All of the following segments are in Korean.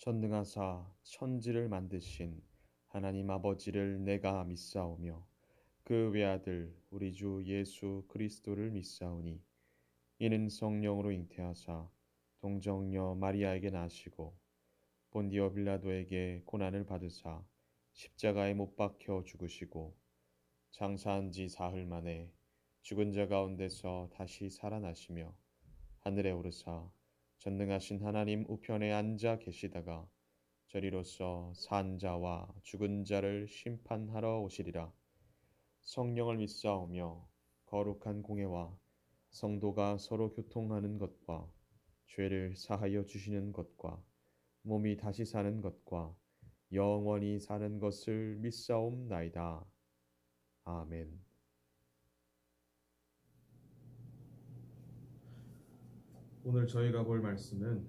전능하사 천지를 만드신 하나님 아버지를 내가 믿사오며 그 외아들 우리 주 예수 그리스도를 믿사오니 이는 성령으로 잉태하사 동정녀 마리아에게 나시고 본디오 빌라도에게 고난을 받으사 십자가에 못 박혀 죽으시고 장사한 지 사흘 만에 죽은 자 가운데서 다시 살아나시며 하늘에 오르사 전능하신 하나님 우편에 앉아 계시다가 저리로서 산 자와 죽은 자를 심판하러 오시리라. 성령을 믿사오며 거룩한 공회와 성도가 서로 교통하는 것과 죄를 사하여 주시는 것과 몸이 다시 사는 것과 영원히 사는 것을 믿사옵나이다. 아멘. 오늘 저희가 볼 말씀은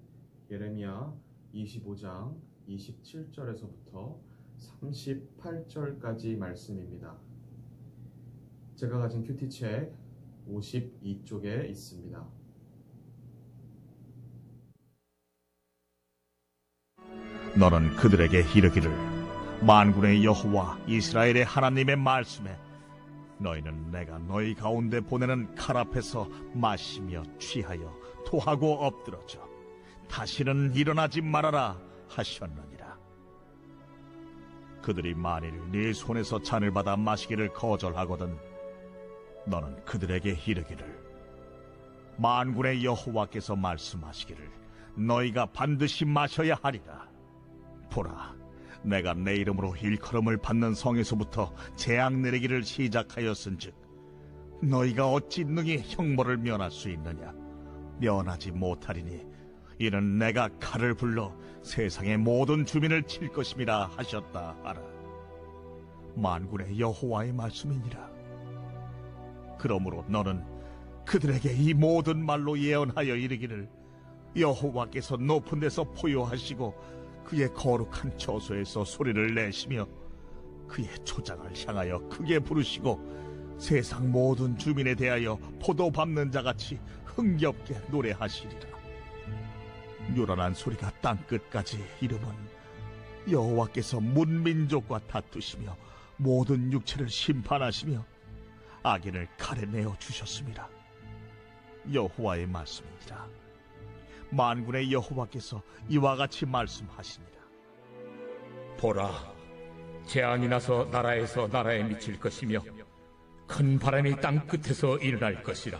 예레미야 25장 27절에서부터 38절까지 말씀입니다. 제가 가진 큐티책 52쪽에 있습니다. 너는 그들에게 이르기를 만군의 여호와 이스라엘의 하나님의 말씀에 너희는 내가 너희 가운데 보내는 칼 앞에서 마시며 취하여 토하고 엎드러져 다시는 일어나지 말아라 하셨느니라. 그들이 만일 네 손에서 잔을 받아 마시기를 거절하거든 너는 그들에게 이르기를 만군의 여호와께서 말씀하시기를 너희가 반드시 마셔야 하리라. 보라, 내가 내 이름으로 일컬음을 받는 성에서부터 재앙 내리기를 시작하였은즉 너희가 어찌 능히 형벌을 면할 수 있느냐? 면하지 못하리니 이는 내가 칼을 불러 세상의 모든 주민을 칠 것임이라 하셨다 하라. 만군의 여호와의 말씀이니라. 그러므로 너는 그들에게 이 모든 말로 예언하여 이르기를 여호와께서 높은 데서 포효하시고 그의 거룩한 처소에서 소리를 내시며 그의 초장을 향하여 크게 부르시고 세상 모든 주민에 대하여 포도 밟는 자같이 흥겹게 노래하시리라. 요란한 소리가 땅끝까지 이르면 여호와께서 문민족과 다투시며 모든 육체를 심판하시며 악인을 칼에 내어 주셨습니다. 여호와의 말씀이니라. 만군의 여호와께서 이와 같이 말씀하시니라. 보라, 재앙이 나서 나라에서 나라에 미칠 것이며 큰 바람이 땅 끝에서 일어날 것이라.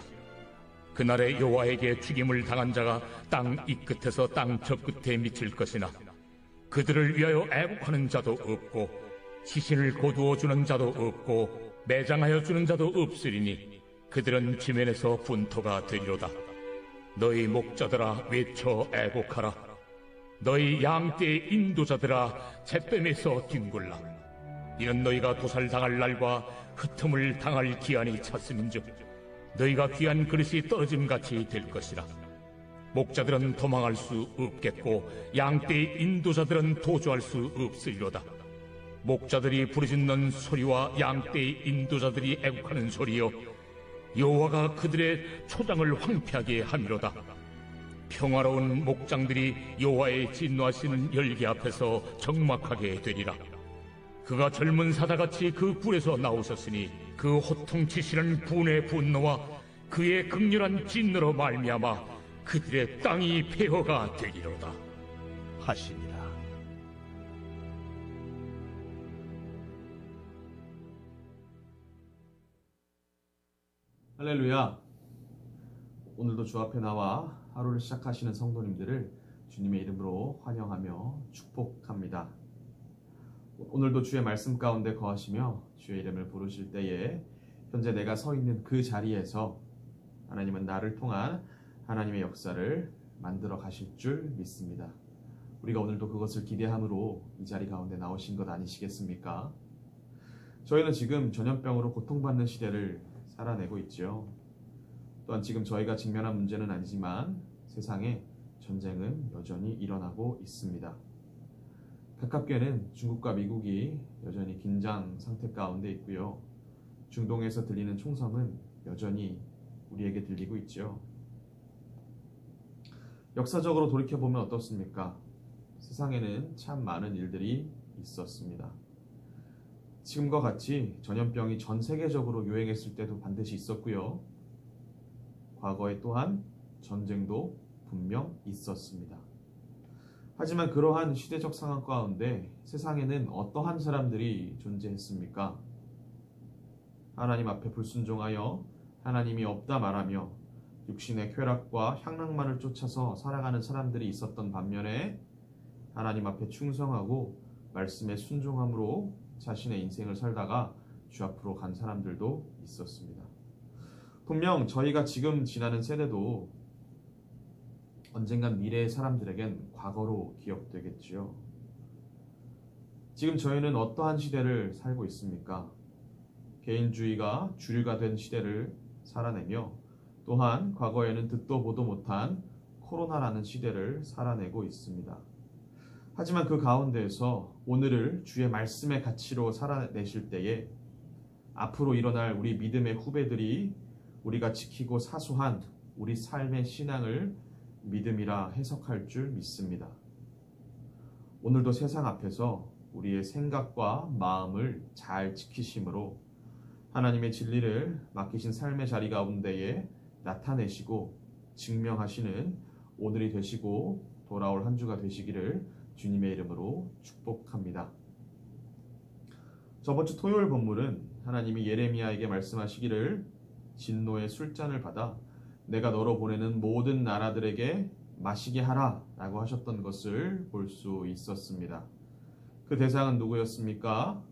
그날에 여호와에게 죽임을 당한 자가 땅 이 끝에서 땅 저 끝에 미칠 것이나 그들을 위하여 애국하는 자도 없고 시신을 거두어 주는 자도 없고 매장하여 주는 자도 없으리니 그들은 지면에서 분토가 되리로다. 너희 목자들아 외쳐 애곡하라. 너희 양떼의 인도자들아 잿뱀에서 뒹굴라. 이는 너희가 도살당할 날과 흩음을 당할 기한이 찼음인즉 너희가 귀한 그릇이 떨어짐같이 될 것이라. 목자들은 도망할 수 없겠고 양떼의 인도자들은 도주할 수 없으리로다. 목자들이 부르짖는 소리와 양떼의 인도자들이 애곡하는 소리여 여호와가 그들의 초장을 황폐하게 함이로다. 평화로운 목장들이 여호와의 진노하시는 열기 앞에서 적막하게 되리라. 그가 젊은 사자같이 그 뿔에서 나오셨으니 그 호통치시는 분의 분노와 그의 극렬한 진노로 말미암아 그들의 땅이 폐허가 되리로다 하시니라. 할렐루야. 오늘도 주 앞에 나와 하루를 시작하시는 성도님들을 주님의 이름으로 환영하며 축복합니다. 오늘도 주의 말씀 가운데 거하시며 주의 이름을 부르실 때에 현재 내가 서 있는 그 자리에서 하나님은 나를 통한 하나님의 역사를 만들어 가실 줄 믿습니다. 우리가 오늘도 그것을 기대함으로 이 자리 가운데 나오신 것 아니시겠습니까? 저희는 지금 전염병으로 고통받는 시대를 살아내고 있죠. 또한 지금 저희가 직면한 문제는 아니지만 세상에 전쟁은 여전히 일어나고 있습니다. 가깝게는 중국과 미국이 여전히 긴장 상태 가운데 있고요. 중동에서 들리는 총성은 여전히 우리에게 들리고 있죠. 역사적으로 돌이켜보면 어떻습니까? 세상에는 참 많은 일들이 있었습니다. 지금과 같이 전염병이 전 세계적으로 유행했을 때도 반드시 있었고요. 과거에 또한 전쟁도 분명 있었습니다. 하지만 그러한 시대적 상황 가운데 세상에는 어떠한 사람들이 존재했습니까? 하나님 앞에 불순종하여 하나님이 없다 말하며 육신의 쾌락과 향락만을 쫓아서 살아가는 사람들이 있었던 반면에 하나님 앞에 충성하고 말씀에 순종함으로 자신의 인생을 살다가 주 앞으로 간 사람들도 있었습니다. 분명 저희가 지금 지나는 세대도 언젠간 미래의 사람들에겐 과거로 기억되겠지요. 지금 저희는 어떠한 시대를 살고 있습니까? 개인주의가 주류가 된 시대를 살아내며 또한 과거에는 듣도 보도 못한 코로나라는 시대를 살아내고 있습니다. 하지만 그 가운데에서 오늘을 주의 말씀의 가치로 살아내실 때에 앞으로 일어날 우리 믿음의 후배들이 우리가 지키고 사수한 우리 삶의 신앙을 믿음이라 해석할 줄 믿습니다. 오늘도 세상 앞에서 우리의 생각과 마음을 잘 지키심으로 하나님의 진리를 맡기신 삶의 자리 가운데에 나타내시고 증명하시는 오늘이 되시고 돌아올 한 주가 되시기를 주님의 이름으로 축복합니다. 저번 주 토요일 본문은 하나님이 예레미야에게 말씀하시기를 진노의 술잔을 받아 내가 너로 보내는 모든 나라들에게 마시게 하라 라고 하셨던 것을 볼 수 있었습니다. 그 대상은 누구였습니까?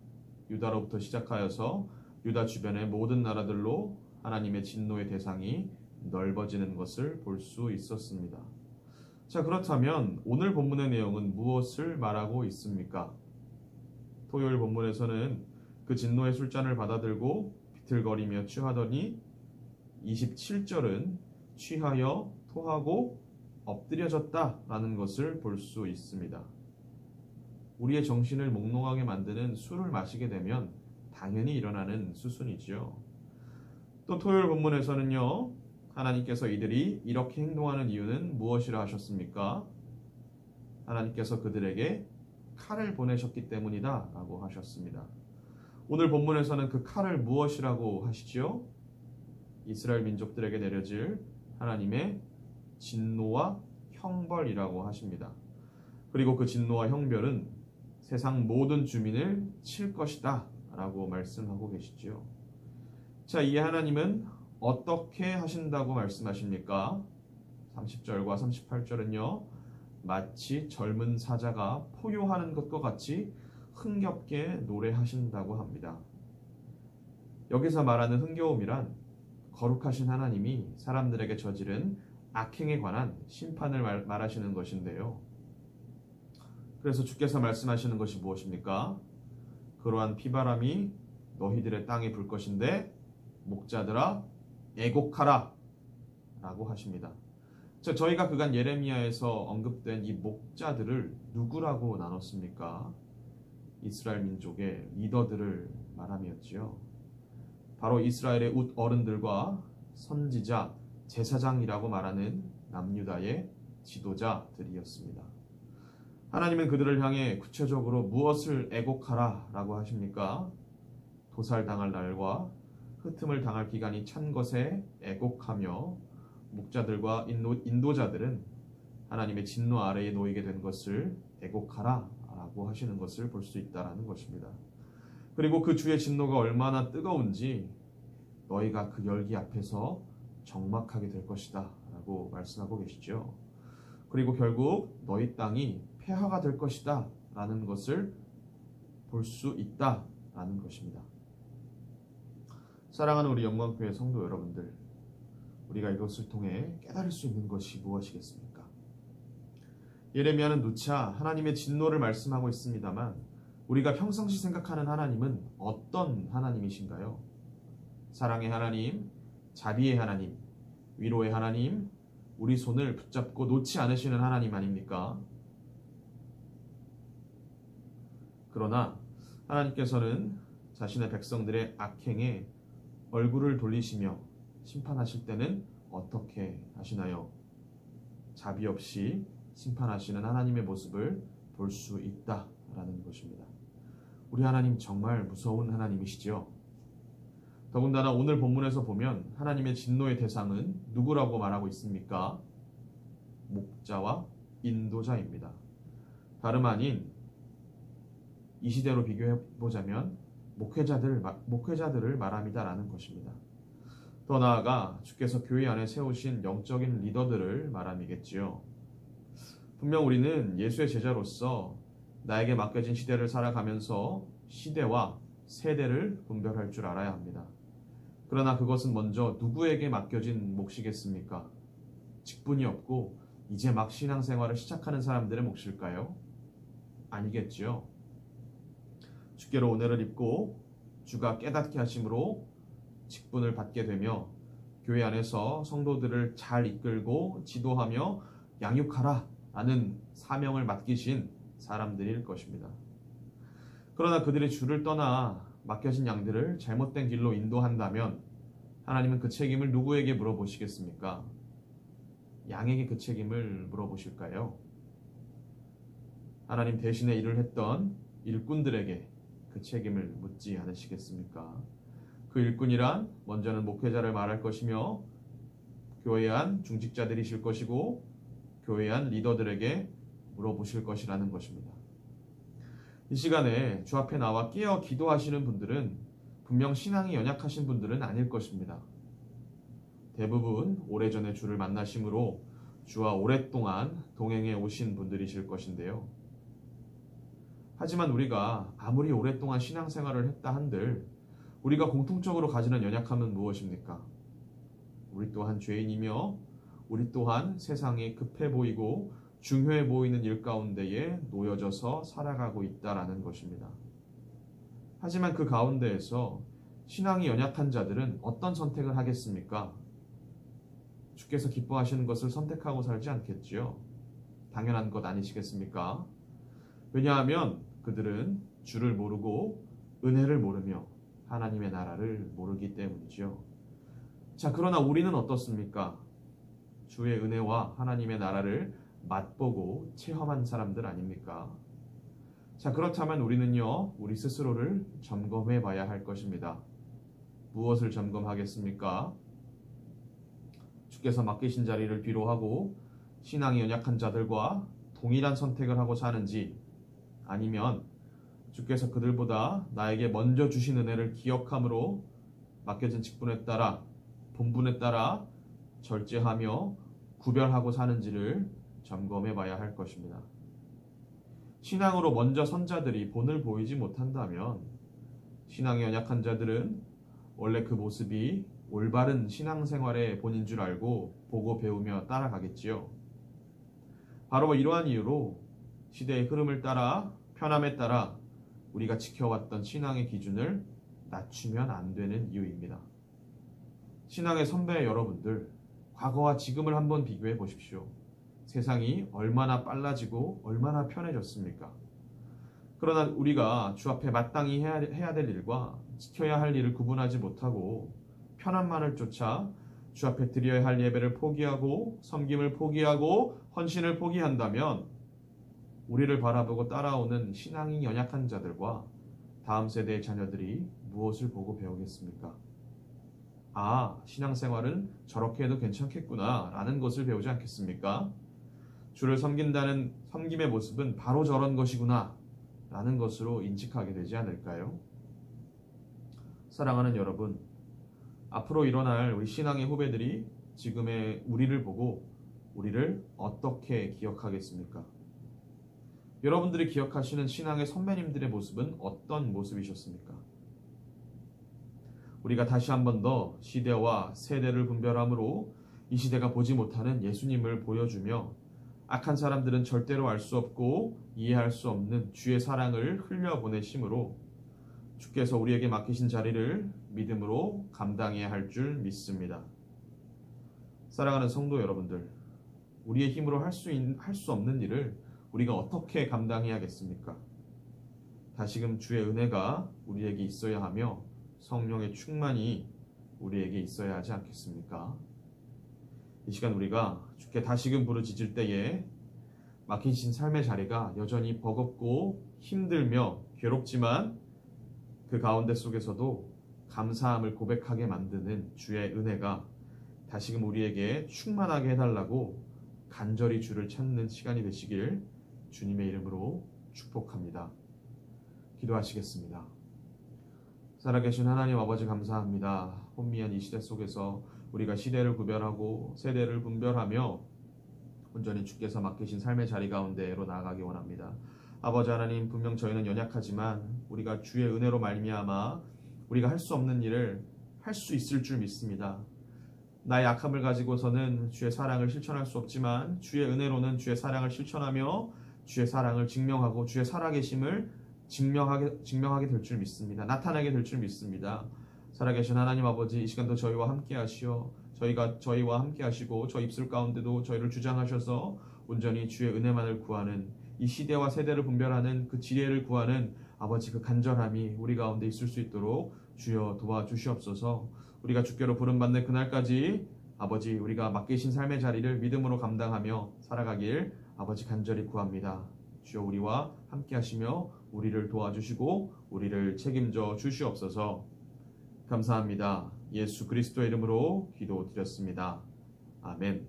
유다로부터 시작하여서 유다 주변의 모든 나라들로 하나님의 진노의 대상이 넓어지는 것을 볼 수 있었습니다. 자, 그렇다면 오늘 본문의 내용은 무엇을 말하고 있습니까? 토요일 본문에서는 그 진노의 술잔을 받아들고 비틀거리며 취하더니 27절은 취하여 토하고 엎드려졌다라는 것을 볼 수 있습니다. 우리의 정신을 몽롱하게 만드는 술을 마시게 되면 당연히 일어나는 수순이지요. 또 토요일 본문에서는요, 하나님께서 이들이 이렇게 행동하는 이유는 무엇이라 하셨습니까? 하나님께서 그들에게 칼을 보내셨기 때문이다 라고 하셨습니다. 오늘 본문에서는 그 칼을 무엇이라고 하시지요? 이스라엘 민족들에게 내려질 하나님의 진노와 형벌이라고 하십니다. 그리고 그 진노와 형벌은 세상 모든 주민을 칠 것이다 라고 말씀하고 계시지요. 자, 이 하나님은 어떻게 하신다고 말씀하십니까? 30절과 38절은요, 마치 젊은 사자가 포효하는 것과 같이 흥겹게 노래하신다고 합니다. 여기서 말하는 흥겨움이란 거룩하신 하나님이 사람들에게 저지른 악행에 관한 심판을 말하시는 것인데요. 그래서 주께서 말씀하시는 것이 무엇입니까? 그러한 피바람이 너희들의 땅에 불 것인데 목자들아 애곡하라 라고 하십니다. 저희가 그간 예레미야에서 언급된 이 목자들을 누구라고 나눴습니까? 이스라엘 민족의 리더들을 말함이었지요. 바로 이스라엘의 웃 어른들과 선지자, 제사장이라고 말하는 남유다의 지도자들이었습니다. 하나님은 그들을 향해 구체적으로 무엇을 애곡하라 라고 하십니까? 도살당할 날과 흩음을 당할 기간이 찬 것에 애곡하며 목자들과 인도자들은 하나님의 진노 아래에 놓이게 된 것을 애곡하라 라고 하시는 것을 볼 수 있다는 것입니다. 그리고 그 주의 진노가 얼마나 뜨거운지 너희가 그 열기 앞에서 적막하게 될 것이다 라고 말씀하고 계시죠. 그리고 결국 너희 땅이 폐허가 될 것이다 라는 것을 볼 수 있다 라는 것입니다. 사랑하는 우리 영광교회 성도 여러분들, 우리가 이것을 통해 깨달을 수 있는 것이 무엇이겠습니까? 예레미야는 누차 하나님의 진노를 말씀하고 있습니다만 우리가 평상시 생각하는 하나님은 어떤 하나님이신가요? 사랑의 하나님, 자비의 하나님, 위로의 하나님, 우리 손을 붙잡고 놓지 않으시는 하나님 아닙니까? 그러나 하나님께서는 자신의 백성들의 악행에 얼굴을 돌리시며 심판하실 때는 어떻게 하시나요? 자비 없이 심판하시는 하나님의 모습을 볼 수 있다라는 것입니다. 우리 하나님 정말 무서운 하나님이시죠. 더군다나 오늘 본문에서 보면 하나님의 진노의 대상은 누구라고 말하고 있습니까? 목자와 인도자입니다. 다름 아닌 이 시대로 비교해 보자면 목회자들을 말합니다라는 것입니다. 더 나아가 주께서 교회 안에 세우신 영적인 리더들을 말함이겠지요. 분명 우리는 예수의 제자로서 나에게 맡겨진 시대를 살아가면서 시대와 세대를 분별할 줄 알아야 합니다. 그러나 그것은 먼저 누구에게 맡겨진 몫이겠습니까? 직분이 없고 이제 막 신앙생활을 시작하는 사람들의 몫일까요? 아니겠지요. 주께로 은혜를 입고 주가 깨닫게 하심으로 직분을 받게 되며 교회 안에서 성도들을 잘 이끌고 지도하며 양육하라 라는 사명을 맡기신 사람들일 것입니다. 그러나 그들이 주를 떠나 맡겨진 양들을 잘못된 길로 인도한다면 하나님은 그 책임을 누구에게 물어보시겠습니까? 양에게 그 책임을 물어보실까요? 하나님 대신에 일을 했던 일꾼들에게 그 책임을 묻지 않으시겠습니까? 그 일꾼이란 먼저는 목회자를 말할 것이며 교회 안 중직자들이실 것이고 교회 안 리더들에게 물어보실 것이라는 것입니다. 이 시간에 주 앞에 나와 깨어 기도하시는 분들은 분명 신앙이 연약하신 분들은 아닐 것입니다. 대부분 오래전에 주를 만나심으로 주와 오랫동안 동행해 오신 분들이실 것인데요. 하지만 우리가 아무리 오랫동안 신앙생활을 했다 한들 우리가 공통적으로 가지는 연약함은 무엇입니까? 우리 또한 죄인이며 우리 또한 세상에 급해 보이고 중요해 보이는 일 가운데에 놓여져서 살아가고 있다라는 것입니다. 하지만 그 가운데에서 신앙이 연약한 자들은 어떤 선택을 하겠습니까? 주께서 기뻐하시는 것을 선택하고 살지 않겠지요. 당연한 것 아니시겠습니까? 왜냐하면 그들은 주를 모르고 은혜를 모르며 하나님의 나라를 모르기 때문이죠. 자, 그러나 우리는 어떻습니까? 주의 은혜와 하나님의 나라를 맛보고 체험한 사람들 아닙니까? 자, 그렇다면 우리는요, 우리 스스로를 점검해 봐야 할 것입니다. 무엇을 점검하겠습니까? 주께서 맡기신 자리를 뒤로하고 신앙이 연약한 자들과 동일한 선택을 하고 사는지, 아니면 주께서 그들보다 나에게 먼저 주신 은혜를 기억함으로 맡겨진 직분에 따라 본분에 따라 절제하며 구별하고 사는지를 점검해 봐야 할 것입니다. 신앙으로 먼저 선 자들이 본을 보이지 못한다면 신앙이 연약한 자들은 원래 그 모습이 올바른 신앙생활의 본인 줄 알고 보고 배우며 따라가겠지요. 바로 이러한 이유로 시대의 흐름을 따라 편함에 따라 우리가 지켜왔던 신앙의 기준을 낮추면 안 되는 이유입니다. 신앙의 선배 여러분들, 과거와 지금을 한번 비교해 보십시오. 세상이 얼마나 빨라지고 얼마나 편해졌습니까? 그러나 우리가 주 앞에 마땅히 해야 될 일과 지켜야 할 일을 구분하지 못하고 편함만을 쫓아 주 앞에 드려야 할 예배를 포기하고 섬김을 포기하고 헌신을 포기한다면 우리를 바라보고 따라오는 신앙이 연약한 자들과 다음 세대의 자녀들이 무엇을 보고 배우겠습니까? 아, 신앙생활은 저렇게 해도 괜찮겠구나 라는 것을 배우지 않겠습니까? 주를 섬긴다는 섬김의 모습은 바로 저런 것이구나 라는 것으로 인식하게 되지 않을까요? 사랑하는 여러분, 앞으로 일어날 우리 신앙의 후배들이 지금의 우리를 보고 우리를 어떻게 기억하겠습니까? 여러분들이 기억하시는 신앙의 선배님들의 모습은 어떤 모습이셨습니까? 우리가 다시 한 번 더 시대와 세대를 분별함으로 이 시대가 보지 못하는 예수님을 보여주며 악한 사람들은 절대로 알 수 없고 이해할 수 없는 주의 사랑을 흘려보내심으로 주께서 우리에게 맡기신 자리를 믿음으로 감당해야 할 줄 믿습니다. 사랑하는 성도 여러분들, 우리의 힘으로 할 수 없는 일을 우리가 어떻게 감당해야겠습니까? 다시금 주의 은혜가 우리에게 있어야 하며 성령의 충만이 우리에게 있어야 하지 않겠습니까? 이 시간 우리가 주께 다시금 부르짖을 때에 막히신 삶의 자리가 여전히 버겁고 힘들며 괴롭지만 그 가운데 속에서도 감사함을 고백하게 만드는 주의 은혜가 다시금 우리에게 충만하게 해달라고 간절히 주를 찾는 시간이 되시길 주님의 이름으로 축복합니다. 기도하시겠습니다. 살아계신 하나님 아버지 감사합니다. 혼미한 이 시대 속에서 우리가 시대를 구별하고 세대를 분별하며 온전히 주께서 맡기신 삶의 자리 가운데로 나아가기 원합니다. 아버지 하나님, 분명 저희는 연약하지만 우리가 주의 은혜로 말미암아 우리가 할 수 없는 일을 할 수 있을 줄 믿습니다. 나의 약함을 가지고서는 주의 사랑을 실천할 수 없지만 주의 은혜로는 주의 사랑을 실천하며 주의 사랑을 증명하고 주의 살아계심을 증명하게 될 줄 믿습니다. 나타나게 될 줄 믿습니다. 살아계신 하나님 아버지, 이 시간도 저희와 함께 하시어 저희와 함께 하시고 저희 입술 가운데도 저희를 주장하셔서 온전히 주의 은혜만을 구하는, 이 시대와 세대를 분별하는 그 지혜를 구하는 아버지 그 간절함이 우리 가운데 있을 수 있도록 주여 도와주시옵소서. 우리가 주께로 부름받는 그날까지 아버지 우리가 맡기신 삶의 자리를 믿음으로 감당하며 살아가길 아버지 간절히 구합니다. 주여 우리와 함께 하시며 우리를 도와주시고 우리를 책임져 주시옵소서. 감사합니다. 예수 그리스도의 이름으로 기도드렸습니다. 아멘.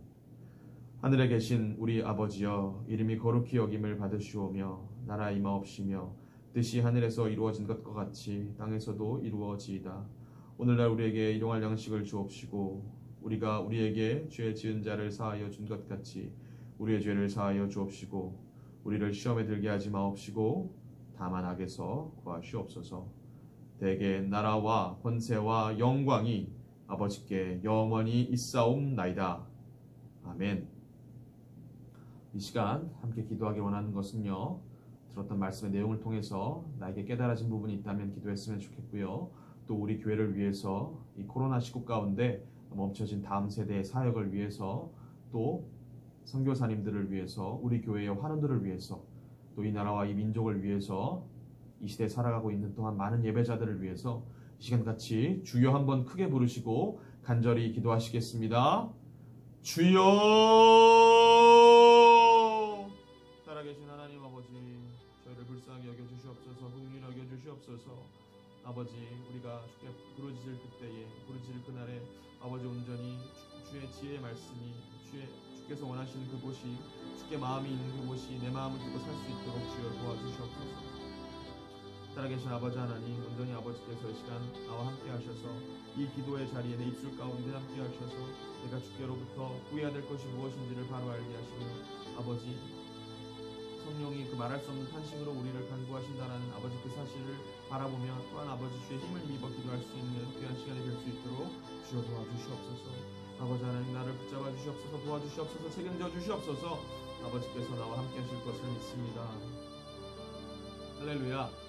하늘에 계신 우리 아버지여, 이름이 거룩히 여김을 받으시오며 나라 임하옵시며 뜻이 하늘에서 이루어진 것과 같이 땅에서도 이루어지이다. 오늘날 우리에게 일용할 양식을 주옵시고 우리가 우리에게 죄 지은 자를 사하여 준 것 같이 우리의 죄를 사하여 주옵시고 우리를 시험에 들게 하지 마옵시고 다만 악에서 구하시옵소서. 대개 나라와 권세와 영광이 아버지께 영원히 있사옵나이다. 아멘. 이 시간 함께 기도하기 원하는 것은요, 들었던 말씀의 내용을 통해서 나에게 깨달아진 부분이 있다면 기도했으면 좋겠고요. 또 우리 교회를 위해서 이 코로나 시국 가운데 멈춰진 다음 세대의 사역을 위해서, 또 선교사님들을 위해서, 우리 교회의 환원들을 위해서, 또 이 나라와 이 민족을 위해서, 이 시대에 살아가고 있는 또한 많은 예배자들을 위해서 이 시간 같이 주여 한번 크게 부르시고 간절히 기도하시겠습니다. 주여! 살아계신 하나님 아버지, 저희를 불쌍하게 여겨주시옵소서. 긍휼히 여겨주시옵소서. 아버지, 우리가 주께 부르짖을 그때에, 부르짖을 그날에 아버지 온전히 주의 지혜의 말씀이 주께서 원하시는 그곳이, 주께 마음이 있는 그곳이 내 마음을 두고 살 수 있도록 주여 도와주시옵소서. 살아계신 아버지 하나님, 온전히 아버지께서 이 시간 나와 함께 하셔서 이 기도의 자리에 내 입술 가운데 함께 하셔서 내가 주께로부터 구해야 될 것이 무엇인지를 바로 알게 하시며 아버지, 성령이 그 말할 수 없는 탄식으로 우리를 간구하신다라는 아버지 그 사실을 바라보며 또한 아버지 주의 힘을 입어 기도할 수 있는 귀한 시간이 될 수 있도록 주여 도와주시옵소서. 아버지 하나님, 나를 붙잡아 주시옵소서. 도와주시옵소서. 책임져 주시옵소서. 아버지께서 나와 함께 하실 것을 믿습니다. 할렐루야.